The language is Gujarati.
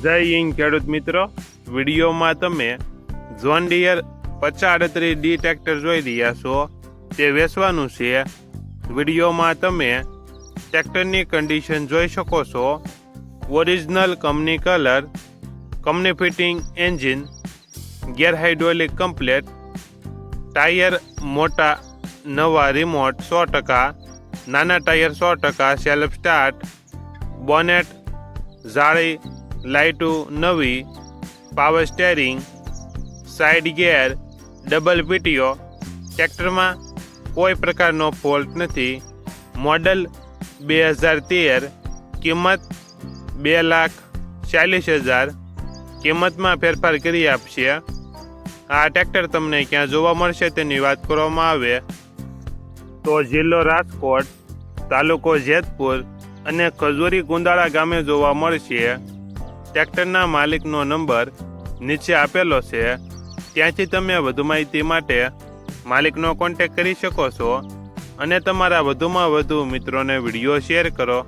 જય હિન્દ ખેડૂત મિત્રો, વિડીયોમાં તમે જોન ડીયર 5038D ટ્રેક્ટર જોઈ રહ્યા છો. તે વેચવાનું છે. વિડીયોમાં તમે ટ્રેક્ટરની કન્ડિશન જોઈ શકો છો. Original company colour, company fitting engine, gear hydraulic complete, tyre મોટા નવા, રિમોટ 100%, નાના ટાયર 100%, સેલ્ફ સ્ટાર્ટ, બોનેટ, જાળી, લાઇટું નવી, power steering, side gear, double PTO. ટ્રેક્ટરમાં કોઈ પ્રકારનો ફોલ્ટ નથી. મોડલ 2013, કિંમત 2,40,000. કિંમતમાં ફેરફાર કરી આપશે. આ ટ્રેક્ટર તમને ક્યાં જોવા મળશે તેની વાત કરવામાં આવે તો જિલ્લો રાજકોટ, તાલુકો જેતપુર અને ખજૂરી ગુંદાળા ગામે જોવા મળશે. ટ્રેક્ટરના માલિકનો નંબર નીચે આપેલો છે. ત્યાંથી તમે વધુ માહિતી માટે માલિકનો કોન્ટેક્ટ કરી શકો છો અને તમારા વધુમાં વધુ મિત્રોને વિડીયો શેર કરો.